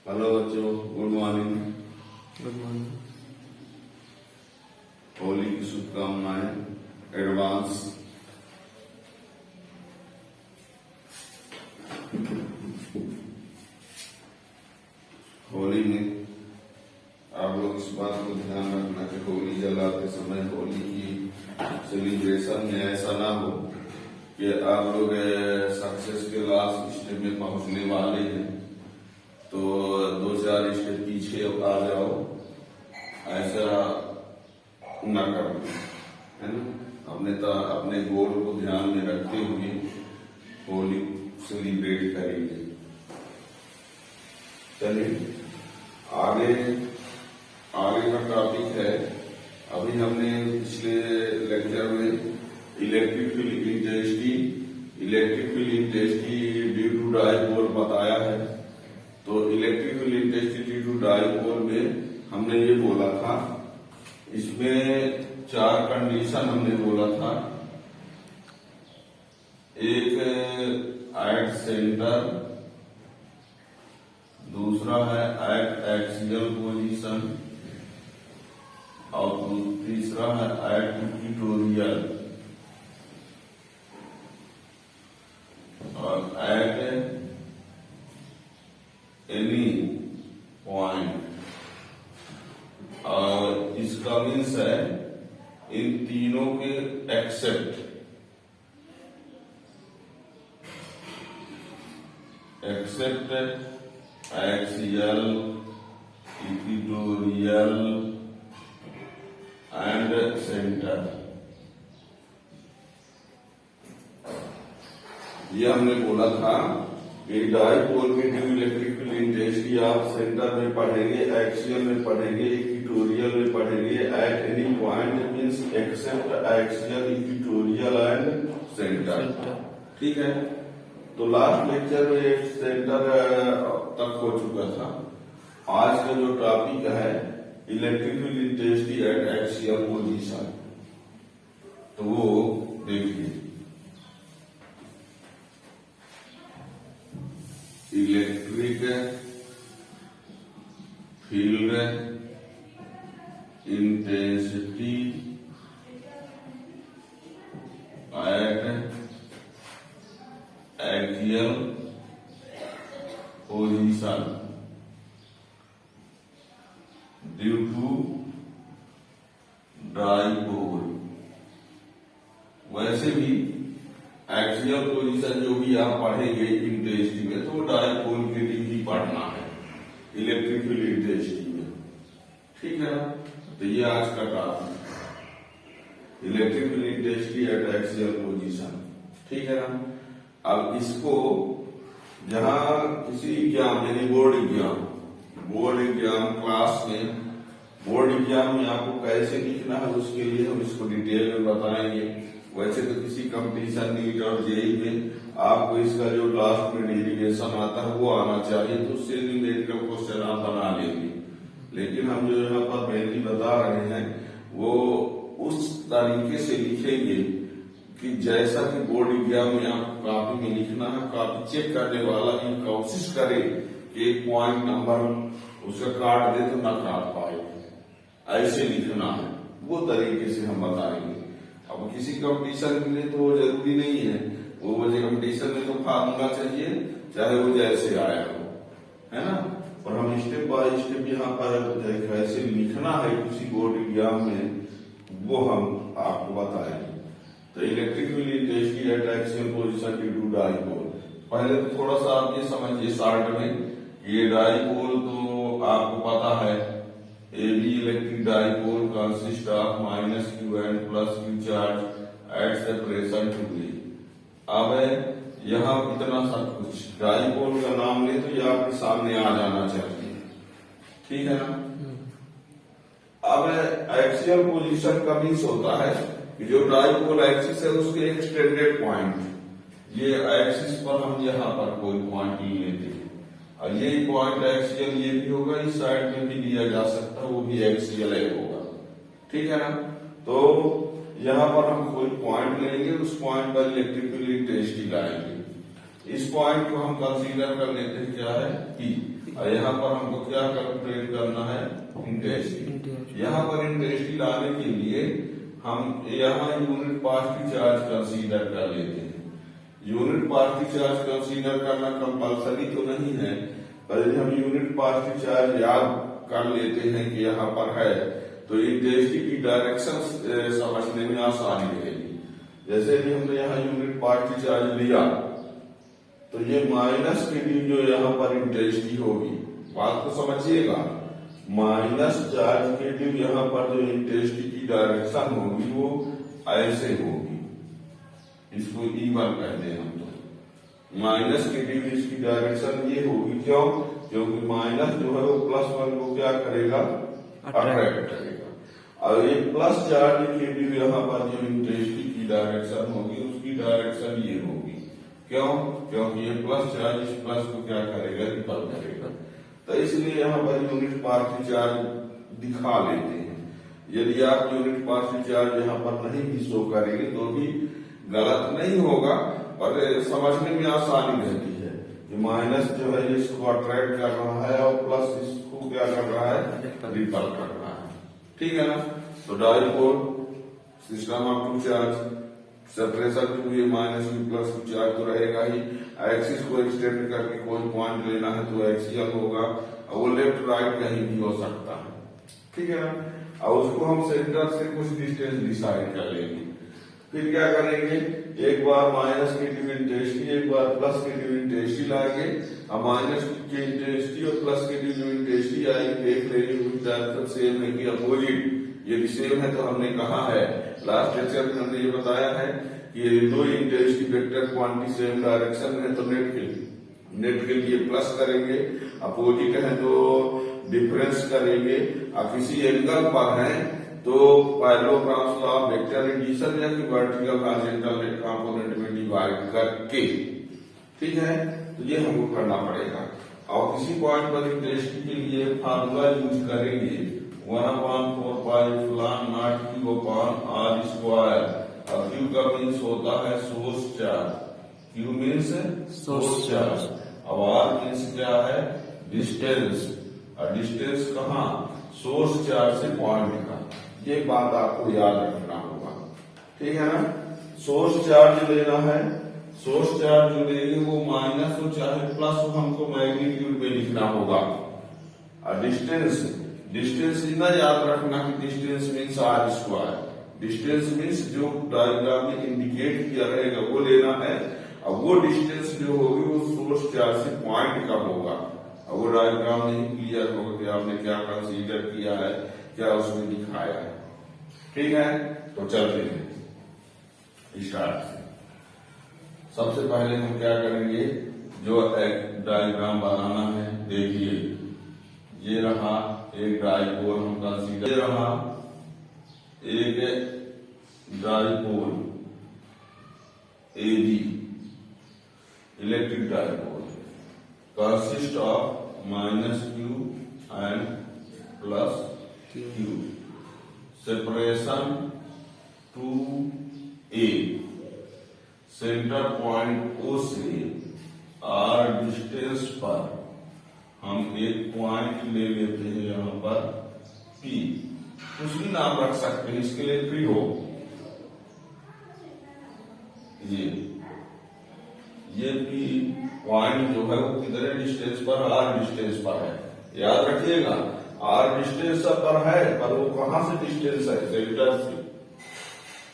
Hello बच्चों, good morning. Good morning. Holi की शुभकामनाएं एडवांस। होली में आप लोग इस बात को ध्यान रखना कि होली जलाते समय होली की सेलिब्रेशन में ऐसा ना हो कि आप लोग सक्सेस के लास्ट स्टेज में पहुंचने वाले हैं तो 2-4 स्टेप पीछे आ जाओ, ऐसा न करो, है ना। अपने गोल को ध्यान में रखते हुए होली सेलिब्रेट करेंगे। चलिए आगे का टॉपिक है। अभी हमने पिछले लेक्चर में electric field intensity due to dipole बताया है। तो electric field intensity due to dipole में हमने ये बोला था, इसमें 4 कंडीशन हमने बोला था। एक एट सेंटर, दूसरा है एट एक्सियल पोजीशन और तीसरा है एट इक्वेटोरियल और एट एनी पॉइंट। और इसका मीन्स है इन तीनों के except axial, equatorial and centre. ये हमने बोला था कि डाइपोल में ड्यू इलेक्ट्रिक फील्ड इंटेंसिटी आप सेंटर में पढ़ेंगे, एक्सियल में पढ़ेंगे, इक्वेटोरियल में पढ़ेंगे, at any point means except axial, equatorial and centre. ठीक है। तो लास्ट लेक्चर में सेंटर तक हो चुका था। आज का जो टॉपिक है electric field intensity at axial position, तो वो देखिए। Electric field intensity at axial position due to dipole. वैसे भी एक्सियल पोजीशन जो भी आप पढ़ेंगे इंटेंसिटी में, तो डाइपोल के लिए ही पढ़ना है इलेक्ट्रिक फील्ड इंटेंसिटी में। ठीक है ना। तो ये आज का topic, electric field intensity at axial position. ठीक है ना। अब इसको जहां किसी एग्जाम यानी बोर्ड एग्जाम क्लास में, बोर्ड एग्जाम में आपको कैसे लिखना है उसके लिए हम इसको डिटेल में बताएंगे। वैसे तो किसी कंपटीशन, नीट और जेई में आपको इसका जो लास्ट में डेरिवेशन आता है वो आना चाहिए, तो उससे न्यूमेरिकल क्वेश्चन आप बना लेंगे। लेकिन हम जो यहाँ पर मेनली बता रहे हैं वो उस तरीके से लिखेंगे कि जैसा कि बोर्ड एग्जाम में आप कॉपी में लिखना है, कॉपी चेक करने वाला भी कोशिश करे कि एक पॉइंट नंबर उसका काट दे तो ना काट पाए, ऐसे लिखना है। वो तरीके से हम बताएंगे। अब किसी कंपटीशन के लिए तो वो जरूरी नहीं है, वो मुझे कंपटीशन में तो फार्मूला चाहिए चाहे वो जैसे आया हो, है ना। और हम स्टेप बाय स्टेप यहाँ पर कैसे लिखना है किसी बोर्ड एग्जाम में वो हम आपको बताएंगे। तो electric field intensity at axial position due to dipole. पहले तो थोड़ा सा आप ये समझिए शॉर्ट में, ये डाइपोल तो आपको पता है AB electric dipole consist of -q and +q charge at separation to B। अब यहाँ इतना सब कुछ डाइपोल का नाम ले तो ये आपके सामने आ जाना चाहिए। ठीक है ना। अब एक्सियल पोजीशन का मीन्स होता है कि जो डाइपोल एक्सिस है उसके एक्सटेंडेड पॉइंट, ये एक्सिस पर हम यहाँ पर कोई पॉइंट ले लेते हैं और ये पॉइंट एक्सियल ये भी होगा, इस साइड में भी लिया जा सकता है, वो भी एक्सियल होगा। ठीक है ना। तो यहाँ पर हम कोई पॉइंट लेंगे, उस पॉइंट पर इलेक्ट्रिक फील्ड इंटेंसिटी लाएंगे। इस पॉइंट को हम कंसीडर कर लेते हैं क्या है P। और यहाँ पर हमको क्या कैलकुलेट करना है, इंटेंसिटी। यहाँ पर इंटेंसिटी लाने के लिए हम यहाँ यूनिट पार्शियल चार्ज कंसीडर कर लेते हैं। यूनिट पार्शियल चार्ज कंसीडर करना कंपल्सरी तो नहीं है, पर यदि हम यूनिट पार्शियल चार्ज याद कर लेते हैं कि यहाँ पर है तो इंटेंसिटी की डायरेक्शन समझने में आसानी रहेगी। जैसे कि हमने यहाँ यूनिट पार्शियल चार्ज लिया तो ये माइनस के डी जो यहाँ पर इंटेंसिटी होगी, बात को समझिएगा, माइनस चार्ज के डी यहाँ पर जो इंटेंसिटी की डायरेक्शन होगी वो ऐसे होगी, इसको E1 कहते हैं हम तो। माइनस के डी इसकी डायरेक्शन ये होगी, क्यों? क्योंकि माइनस जो है वो प्लस वन को क्या करेगा, अट्रैक्ट करेगा। और ये प्लस चार्ज के डी यहाँ पर जो इंटेंसिटी की डायरेक्शन होगी उसकी डायरेक्शन ये होगी, क्यों? क्योंकि ये प्लस चार्ज इस प्लस को क्या करेगा, रिपल करेगा। तो इसलिए यहाँ पर यूनिट पार्शियल चार्ज दिखा लेते हैं। यदि आप यूनिट पार्शियल चार्ज यहाँ पर नहीं भी शो करेंगे तो भी गलत नहीं होगा, और समझने में आसानी रहती है कि माइनस जो है इसको अट्रैक्ट कर रहा है और प्लस इसको क्या कर रहा है, रिपल कर रहा है। ठीक है ना? तो dipole system of two charge, separation two ये minus two plus two charge तो रहेगा ही। एक्सिस को एक्सटेंड करके कोई पॉइंट लेना है तो एक्सियल होगा, और वो लेफ्ट राइट कहीं भी हो सकता है। ठीक है ना? और उसको हम सेंटर से कुछ डिस्टेंस डिसाइड कर लेंगे। फिर क्या करेंगे, एक बार माइनस की ड्यू इंटेंसिटी, एक बार प्लस की ड्यू इंटेंसिटी लाएंगे, और माइनस की इंटेंसिटी और प्लस की ड्यू इंटेंसिटी आएगी, देख लेंगे डायरेक्शन सेम है कि अपोजिट। यदि सेम है तो हमने कहा है, लास्ट लेक्चर में हमने ये बताया है कि ये दो intensity vector quantity same direction में है तो नेट के लिए प्लस करेंगे, अपोजिट है तो डिफरेंस करेंगे, और किसी एंगल पर है तो parallelograms law of vector addition या कि वर्टिकल हॉरिजॉन्टल कंपोनेंट में डिवाइड करके। ठीक है? तो ये हमको करना पड़ेगा। और किसी पॉइंट पर इंटेंसिटी के लिए फार्मूला यूज करेंगे 1/4 पाई फलान naught Q upon R square. और क्यू का मीन्स होता है source charge, Q means source charge, और आर मीन्स क्या है, डिस्टेंस। और डिस्टेंस कहाँ, सोर्स चार्ज से पॉइंट का। ये बात आपको याद रखना होगा। ठीक है ना? सोर्स चार्ज लेना है, सोर्स चार्ज जो लेंगे वो माइनस हो चाहे प्लस हो, हमको मैग्नीट्यूड में लिखना होगा। और डिस्टेंस इतना याद रखना कि distance means R square. Distance means जो डायग्राम में इंडिकेट किया रहेगा वो लेना है, और वो डिस्टेंस जो होगी वो सोर्स चार्ज से पॉइंट का होगा, और वो डायग्राम में ही क्लियर होगा कि आपने क्या कंसीडर किया है, क्या उसमें दिखाया है। ठीक है? तो चलते हैं स्टार्ट। सबसे पहले हम क्या करेंगे, जो एक डायग्राम बनाना है, देखिए ये रहा एक डाइपोल हम कंसीडर, ये रहा एक dipole AB, electric dipole consist of minus Q and plus Q। Separation 2A, centre point O से R डिस्टेंस पर हम एक पॉइंट ले लेते हैं यहाँ पर P, कुछ भी नाम रख सकते हैं इसके लिए फ्री हो। ये P पॉइंट जो है वो कितने डिस्टेंस पर, R डिस्टेंस पर है। याद रखिएगा R डिस्टेंस पर है, पर वो कहां से डिस्टेंस है, सेंटर से।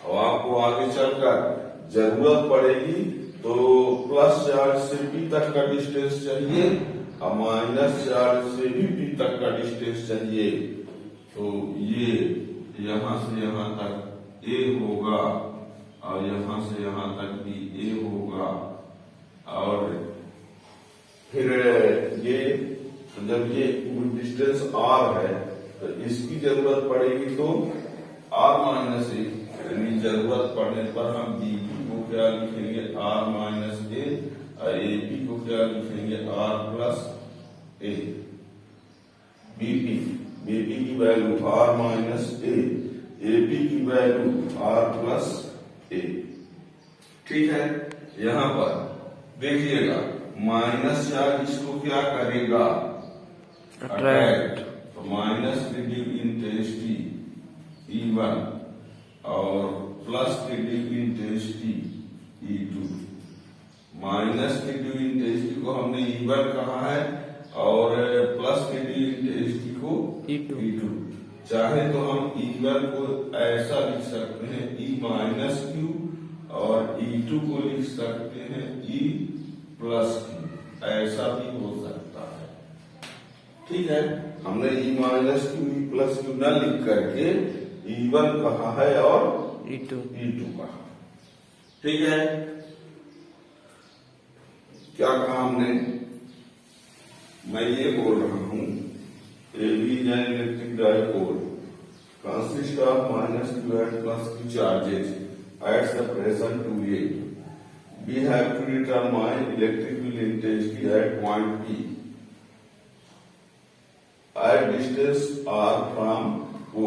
अब आपको आगे चलकर जरूरत पड़ेगी तो प्लस चार्ज से P तक का डिस्टेंस चाहिए, और माइनस चार्ज से भी P तक का डिस्टेंस चाहिए। तो ये यहां से यहां तक A होगा, और यहां से यहां तक भी A होगा, और फिर ये जब ये डिस्टेंस R है तो इसकी जरूरत पड़ेगी तो R माइनस A, यानी जरूरत पड़ने पर हम BP को क्या लिखेंगे, R माइनस A, और AP को क्या लिखेंगे, R प्लस A। BP की value R minus A, AP की वैल्यू R प्लस A। ठीक है? यहाँ पर देखिएगा माइनस चार्ज इसको क्या करेगा, अट्रैक्ट, तो माइनस के ड्यू इंटेंसिटी E1 और प्लस के ड्यू इंटेंसिटी E2। माइनस के ड्यू इंटेंसिटी को हमने E1 कहा है और प्लस के ड्यू इंटेंसिटी को E2। चाहे तो हम E1 को ऐसा लिख सकते हैं E माइनस क्यू और E2 को लिख सकते हैं E प्लस क्यू, ऐसा भी हो सकता है। ठीक है, हमने E minus Q E plus Q न लिख करके E1 कहा है और E2 कहा। ठीक है, क्या कहा हमने? मैं ये बोल रहा हूं AB is an electric dipole consist of minus q and plus q charges at separation 2a. We have to determine electrical intensity at point P at distance r from O.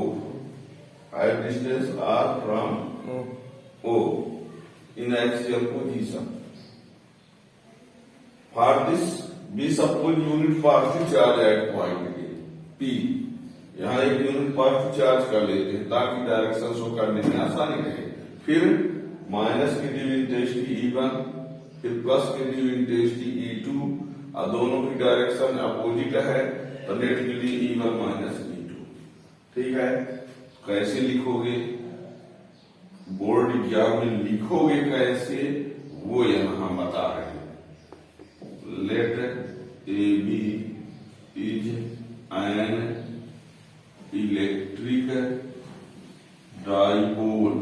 At distance r from O in axial position. For this, we suppose unit positive charge at point P. यहाँ एक unit positive charge कर लेते हैं ताकि direction show करने में आसानी रहे। फिर माइनस की ड्यू इंटेंसिटी E1, फिर प्लस की ड्यू इंटेंसिटी E2, और दोनों की डायरेक्शन अपोजिट है तो नेट मिली E1 माइनस E2। ठीक है, कैसे लिखोगे? बोर्ड एग्जाम में लिखोगे कैसे, वो यहाँ हम बता रहे हैं। Let AB is an electric dipole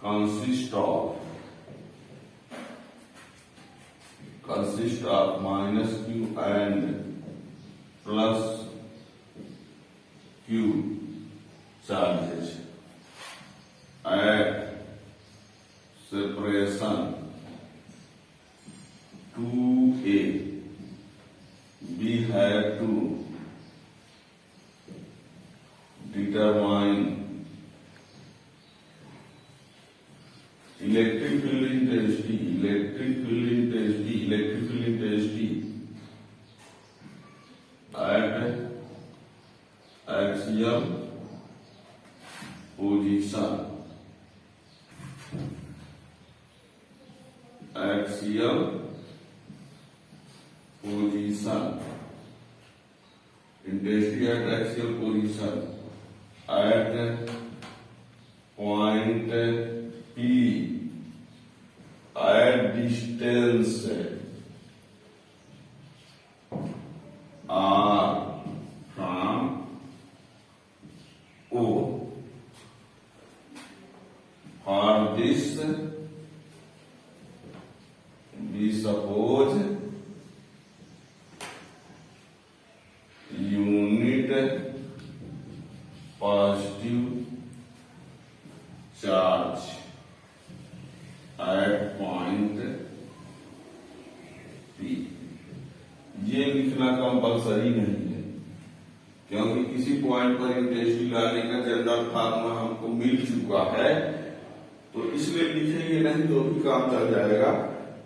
consist of minus q and plus q charges at separation 2a. We have to determine electric field intensity at axial position. Intensity at axial position at point P at distance R from O. For this, we suppose unit positive charge at point P। ये लिखना compulsory नहीं है क्योंकि किसी point पर intensity लाने का general formula हमको मिल चुका है, तो इसलिए लिखेंगे नहीं तो भी काम चल जाएगा।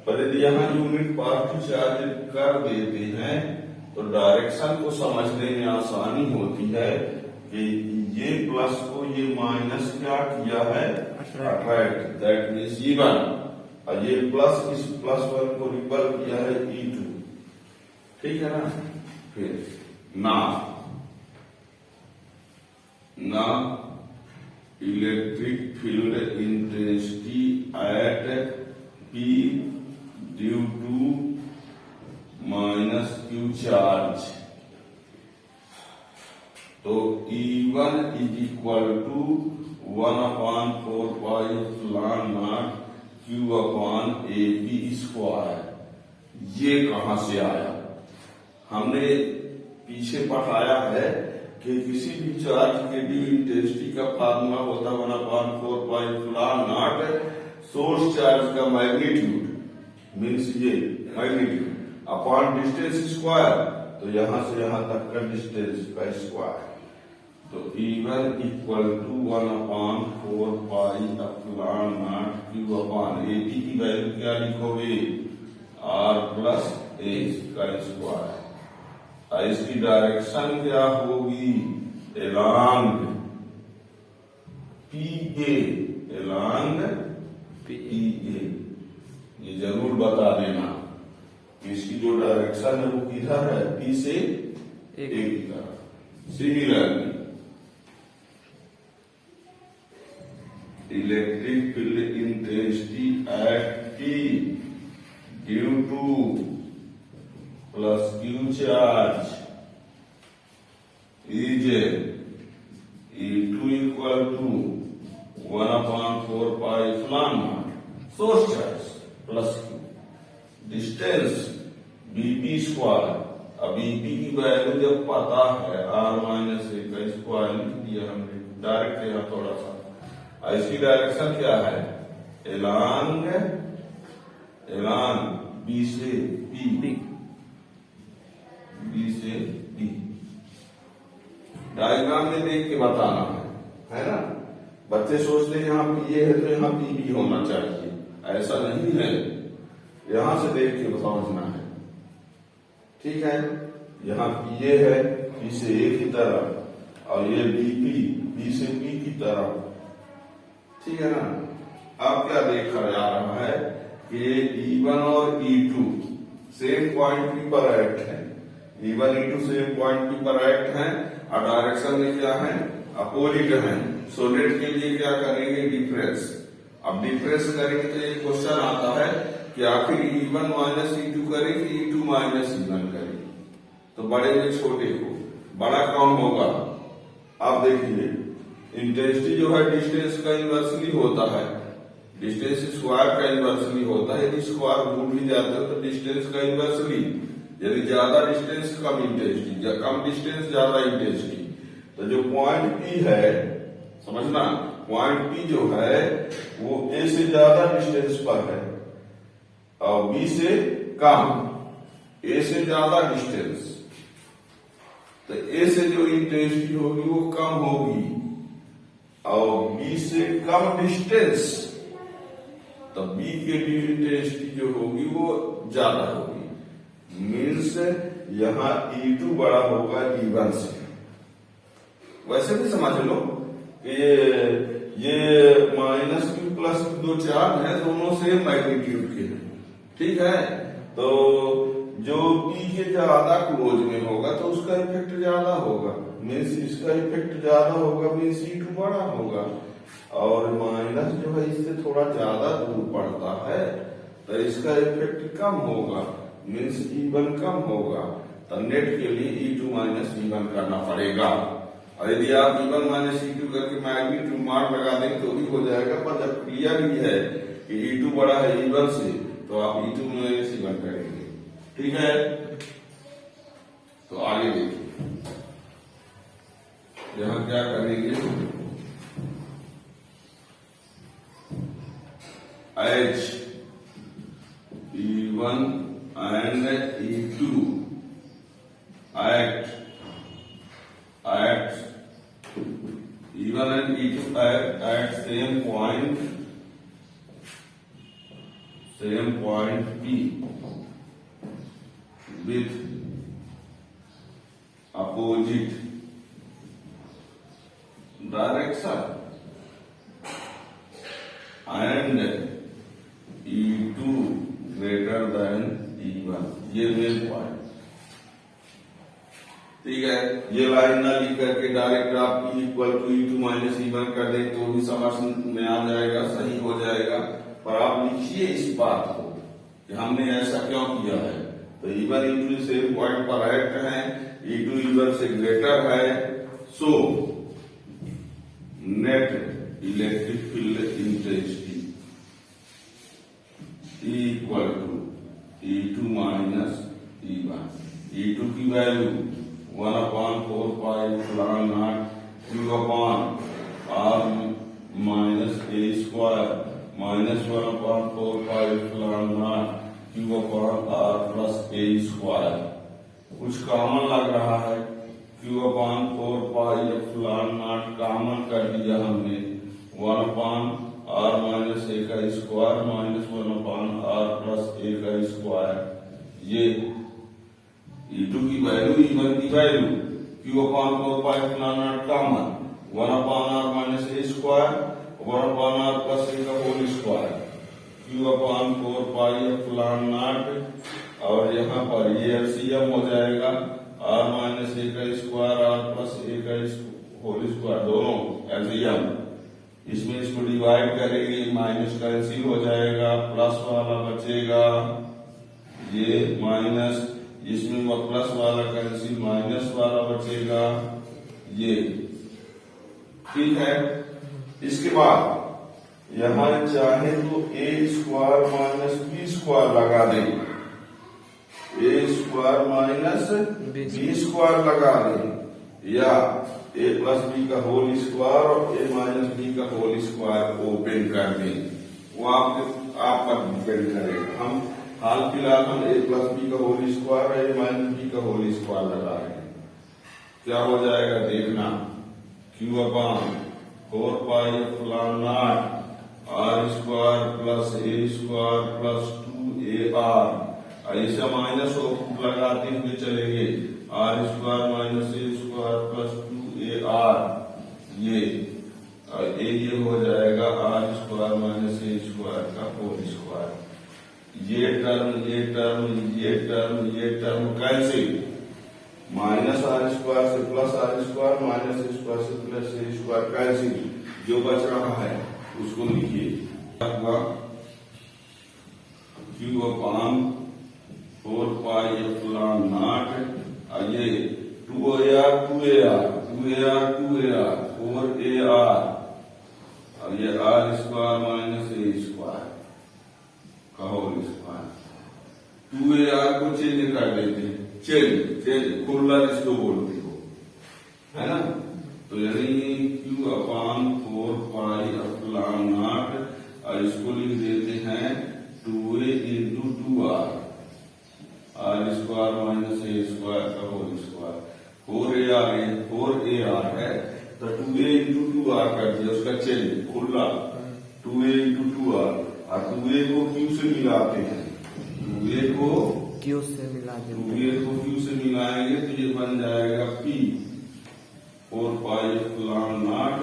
पर यदि यहाँ यूनिट पॉजिटिव चार्ज कर देते हैं तो डायरेक्शन को समझने में आसानी होती है कि ये प्लस को ये माइनस क्या किया है, अट्रैक्ट, दैट मीन्स E1, और ये प्लस इस प्लस वन को रिपल किया है E2। ठीक है ना? फिर ना electric field intensity at P due to minus Q charge, तो E1 is equal to 1/4 pi epsilon naught Q upon AB square. ये कहां से आया? हमने पीछे पढ़ाया है कि किसी भी चार्ज के ड्यू इंटेंसिटी का फार्मूला होता है 1/4 pi epsilon naught source charge का मैग्नीट्यूड मीन्स ये मैग्नीट्यूड अपॉन डिस्टेंस स्क्वायर, तो यहां से यहां तक का डिस्टेंस का स्क्वायर। तो E1 equal to 1/4 pi epsilon naught Q upon AB की वैल्यू क्या लिखोगे? R प्लस A का स्क्वायर। इसकी डायरेक्शन क्या होगी, एलॉन्ग PA, एलॉन्ग PA। ये जरूर बता देना कि इसकी जो डायरेक्शन है वो किधर है, P से A की तरफ। Similarly electric field intensity at T due to plus Q charge is E2 equal to 1/4 pi epsilon naught source charge plus Q distance BP square. अब BP की वैल्यू जब पता है R-A का स्क्वायर लिख दिया हमने डायरेक्ट, यहाँ थोड़ा सा। इसकी डायरेक्शन क्या है, एलॉन्ग B से P, B से D। डायग्राम में देख के बताना है ना। बच्चे सोचते हैं यहाँ PA है तो यहाँ PB होना चाहिए, ऐसा नहीं है, यहां से देख के समझना है, ठीक है। यहाँ PA है P से A की तरफ, और ये BP B से P की तरफ, ठीक है ना। अब क्या देखा जा रहा है कि E1 और E2 सेम पॉइंट P पर एक्ट है, E1 E2 same point P पर एक्ट है, और डायरेक्शन में क्या है, अपोजिट है। सो नेट के लिए क्या करेंगे, डिफरेंस। अब डिफरेंस करेंगे तो एक क्वेश्चन आता है कि आखिर E1 माइनस E2 करें कि E2 माइनस E1 करें। तो बड़े में छोटे को, बड़ा कौन होगा। आप देखिए इंटेंसिटी जो है डिस्टेंस का इन्वर्सली होता है, डिस्टेंस स्क्वायर का इन्वर्सली होता है। यदि स्क्वायर भूल भी जाते हो तो डिस्टेंस का इन्वर्सली, यदि ज्यादा डिस्टेंस कम इंटेंसिटी, या कम डिस्टेंस ज्यादा इंटेंसिटी। तो जो पॉइंट P है, समझना, पॉइंट P जो है वो A से ज्यादा डिस्टेंस पर है और B से कम, A से ज्यादा डिस्टेंस, तो A से जो इंटेंसिटी होगी वो कम होगी, और B से कम डिस्टेंस तो B की इंटेंसिटी जो होगी वो ज्यादा होगी। मीन्स यहाँ E2 बड़ा होगा E1 से। वैसे भी समझ लो कि ये माइनस Q प्लस दो चार्ज है, दोनों सेम मैग्नीट्यूड के हैं, ठीक है। तो जो P के ज्यादा क्लोज में होगा तो उसका इफेक्ट ज्यादा होगा, मीन्स इसका इफेक्ट ज्यादा होगा, मीन्स E2 बड़ा होगा। और माइनस जो है इससे थोड़ा ज्यादा दूर पड़ता है तो इसका इफेक्ट कम होगा, मीन्स E1 कम होगा। तो नेट के लिए E2 माइनस E1 करना पड़ेगा। और यदि आप E1 माइनस E2 करके मैग्नीट्यूड मान लगा देंगे तो भी हो जाएगा, पर जब क्लियर ही है कि E2 बड़ा है E1 से तो आप E2 माइनस E1 करेंगे, ठीक है। तो आगे देखिए, यहां क्या करेंगे, H E1 and E2 act E1 and E2 at same point P with opposite direction and E2 greater than E1, ये मेन पॉइंट, ठीक है। ये लाइन ना लिख करके डायरेक्ट आप E equal to E2 minus E1 कर दें तो भी समझ में आ जाएगा, सही हो जाएगा। पर आप लिखिए इस बात को कि हमने ऐसा क्यों किया है। तो E1 E2 सेम पॉइंट पर एक्ट है, E2 E1 से ग्रेटर है, so net electric field intensity E equal to E2 minus E1। E2 की value 1/4 pi epsilon naught Q upon R minus A square minus 1/4 pi epsilon naught Q upon R plus A square. कुछ common लग रहा है, Q upon 4 pi epsilon naught common कर दिया हमने, 1/R minus A का square minus 1/R plus A का square. E2 की वैल्यू E1 की value Q upon 4 pi epsilon naught common 1 upon r minus a square 1 upon r plus a का whole square Q upon 4 pi epsilon naught और यहाँ पर ये LCM हो जाएगा r माइनस a का स्क्वायर r प्लस a का whole square दोनों एलसीएम। इसमें इसको डिवाइड करेंगे माइनस कैंसिल हो जाएगा प्लस वाला बचेगा ये माइनस इसमें प्लस वाला कैंसिल माइनस वाला बचेगा ये। ठीक है, इसके बाद यहां चाहे तो a square minus b square लगा दें a square minus b square लगा दें या a प्लस बी का होल स्क्वायर और a माइनस बी का होल स्क्वायर ओपन कर दें, वो आप पर डिपेंड करेगा। हम हाल फिलहाल हम a प्लस बी का होल स्क्वायर और a माइनस बी का होल स्क्वायर लगा रहे हैं। क्या हो जाएगा देखना Q upon 4 pi epsilon naught r square plus a square plus 2ar ऐसा माइनस लगाते हुए चलेंगे r square minus a square plus 2ar ये हो जाएगा r square minus a square का होल स्क्वायर। ये term cancel minus r square से plus r square minus a square से प्लस a स्क्वायर कैंसिल, जो बच रहा है उसको लिखिए Q upon 4 pi epsilon not ये 2ar 4ar और ये r square minus a square का होल स्क्वायर। 2ar को चेंज कर देते हैं, चेंज खुला जिसको बोलते हो, है ना। तो यानी Q upon 4 pi epsilon naught और इसको लिख देते हैं 2a into 2r r square minus a square का होल स्क्वायर। 4ar है तो 2a इंटू 2r कर दिया, उसका चेंज खुला 2a इंटू 2r और 2a को Q से मिलाते हैं, 2a को Q से मिलाएंगे तो ये बन जाएगा P 4 पाई एप्सिलॉन नॉट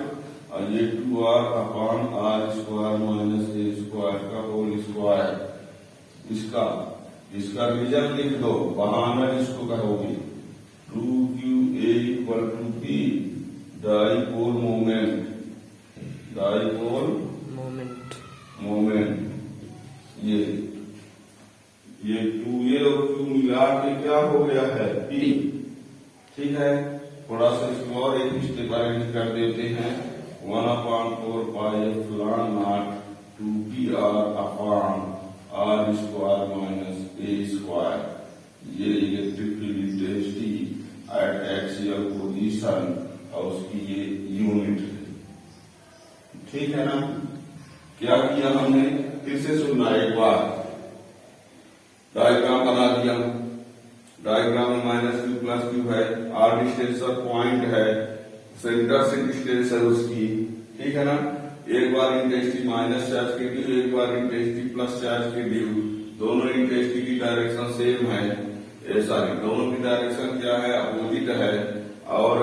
और ये 2r upon r square minus a square का होल स्क्वायर। इसका रिजल्ट लिख दो, बहाना इसको कहोगे 2qa equal to P dipole moment ये 2a और q मिला के क्या हो गया है P। ठीक है, थोड़ा सा इसको और एक स्टेप अरेंज कर देते हैं 1 upon 4 pi epsilon naught 2pr upon r square minus a square. ये electric field intensity at axial position और उसकी ये यूनिट है। ठीक है ना। क्या किया हमने, फिर से सुनना एक बार, डायग्राम बना दिया। डायग्राम में माइनस क्यू प्लस क्यू है, आर डिस्टेंस और पॉइंट है, सेंटर से डिस्टेंस है उसकी। ठीक है ना। एक बार इंटेंसिटी माइनस चार्ज के ड्यू, एक बार इंटेंसिटी प्लस चार्ज के ड्यू, दोनों इंटेंसिटी की डायरेक्शन सेम है, सॉरी दोनों की डायरेक्शन क्या है, अपोजिट है। और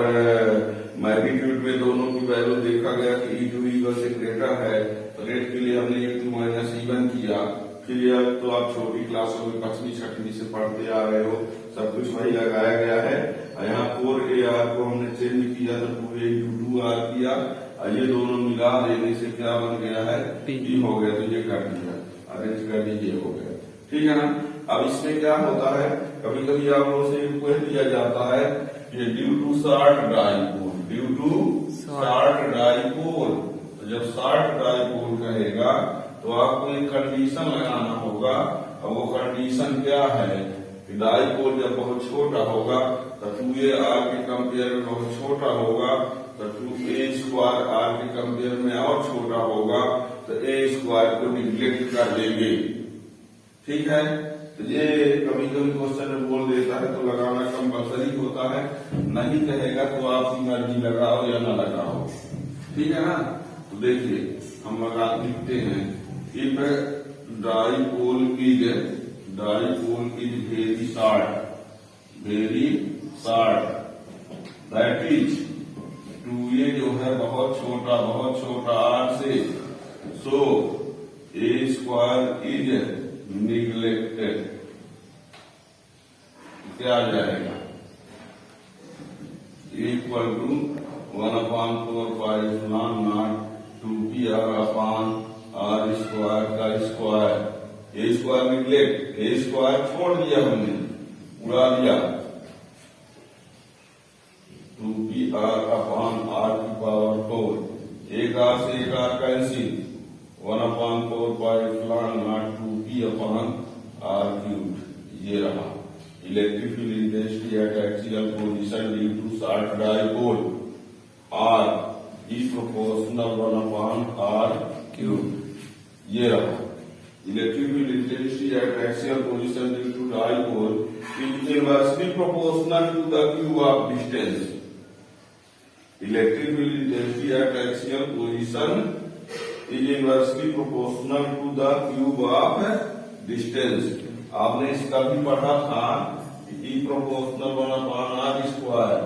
मैग्नीट्यूड में दोनों की वैल्यू देखा गया कि E2 E1 से ग्रेटर है, तो रेट के लिए हमने E2 माइनस E1 किया। क्लियर, तो आप छोटी क्लासों में 5वीं 6वीं से पढ़ते आ रहे हो, सब कुछ वही लगाया गया है। यहाँ 4ar को हमने चेंज किया तो 2a इंटू 2r किया, और ये दोनों मिला देने से क्या बन गया है, P हो गया। तो ये कर दिया, अरेंज कर दीजिए, हो गया। ठीक है ना। अब इसमें क्या होता है, कभी कभी आप लोगों से रिक्वेस्ट दिया जाता है ये ड्यू टू शॉर्ट डाइपोल, तो जब शॉर्ट डाइपोल कहेगा तो आपको एक कंडीशन लगाना होगा, और वो कंडीशन क्या है कि डाइपोल जब बहुत छोटा होगा तो 2ar के कंपेयर में बहुत छोटा होगा, तो 2a स्क्वायर r के कंपेयर में और छोटा होगा, तो a स्क्वायर को निग्लेक्ट कर देंगे। ठीक है। तो ये कभी कभी क्वेश्चन में बोल देता है तो लगाना कंपल्सरी होता है, नहीं कहेगा तो आपकी मर्जी लगाओ या ना लगाओ। ठीक है ना। तो देखिए हम लिखते हैं, if dipole is very short, very short, that is 2a जो है बहुत छोटा r से, so a square is neglected. क्या आ जाएगा? Equal to 1/4 naught 2pr upon r square का square, a square neglect, a square छोड़ दिया हमने, उड़ा दिया, 2pr अपॉन r की पावर 4, एक r से एक r cancel, 1/4 naught 2p upon r cube. ये रहा electric field intensity at axial position due to short dipole, r is proportional 1/r cube. ये रहा electric field intensity at axial position due to dipole is inversely proportional to the cube of distance. Electric field intensity at axial position is inversely proportional to the cube of distance. आपने इसका भी पढ़ा था ई proportional 1/r square,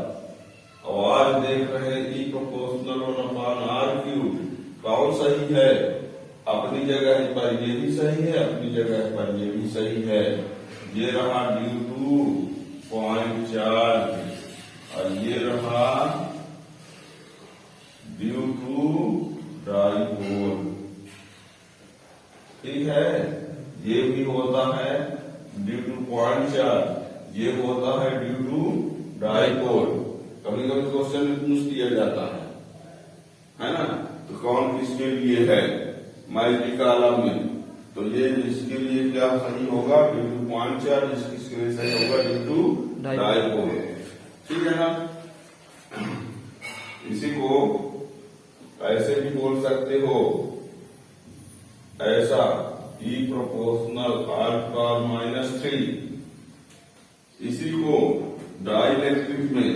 और आज देख रहे हैं ई प्रोपोर्शनल 1/r क्यूब। कौन सही है? अपनी जगह पर ये भी सही है, अपनी जगह पर ये भी सही है। ये रहा ड्यू टू पॉइंट चार्ज और ये रहा ड्यू टू डाइपोल। ठीक है, ये भी होता है ड्यू टू पॉइंट चार्ज, ये होता है ड्यू टू डाइपोल। कभी कभी क्वेश्चन में पूछ दिया जाता है ना, तो कौन किसके लिए है मल्टी कॉलम में, तो ये इसके लिए क्या सही होगा? Due two point charge. इसके लिए सही होगा ड्यू टू डाइपोल। ठीक है ना, इसी को ऐसे भी बोल सकते हो, ऐसा ई प्रोपोर्शनल r⁻3। इसी को डाइलेक्ट्रिक में,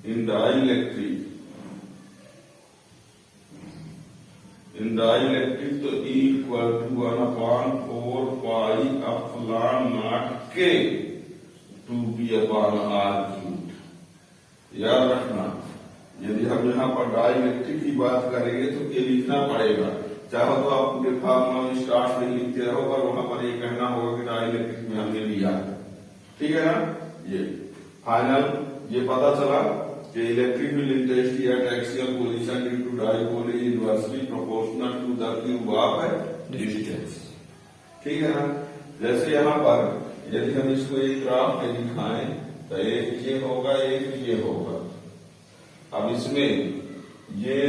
इन डाइलेक्ट्रिक तो E equal to 1/4 pi epsilon naught K 2p/r cube. याद रखना, यदि हम यहाँ पर डाइलेक्ट्रिक की बात करेंगे तो ये लिखना पड़ेगा। चाहो तो आप पूरे फॉर्मूला में स्टार्ट में लिखते रहो, पर वहां पर ये कहना होगा कि डाइलेक्ट्रिक में हमने लिया। ठीक है ना, ये फाइनल ये पता चला कि electric field intensity at axial position due to dipole is inversely proportional to the cube of distance. ठीक है ना, जैसे यहाँ पर यदि हम इसको एक ग्राफ में दिखाएं तो एक ये होगा, एक ये होगा। अब इसमें ये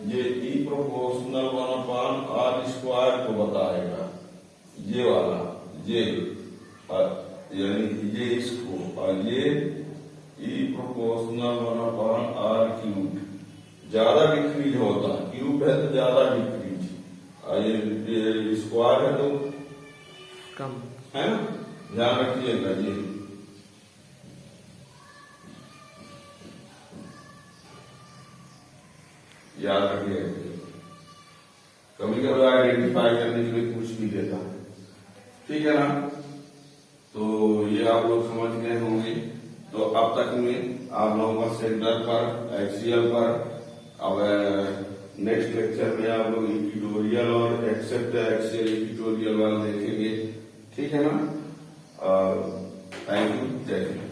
ई प्रोपोर्शनल 1/r स्क्वायर को बताएगा, ये वाला, ये यानी ये इसको, और ये ई प्रोपोर्शनल 1/r क्यूब। ज्यादा डिक्रीज होता है, क्यूब है तो ज्यादा डिक्रीज, और ये स्क्वायर है तो कम, है ना, ध्यान रखिएगा। ये याद रखिए, कभी कभी आइडेंटिफाई करने के लिए पूछ भी देता है। ठीक है ना, तो ये आप लोग समझ गए होंगे। तो अब तक में आप लोगों का सेंटर पर, एक्सियल पर, अब नेक्स्ट लेक्चर में आप लोग इक्वेटोरियल और एक्सेप्ट एक्सियल इक्वेटोरियल वाला देखेंगे। ठीक है ना, थैंक यू, जय हिंद।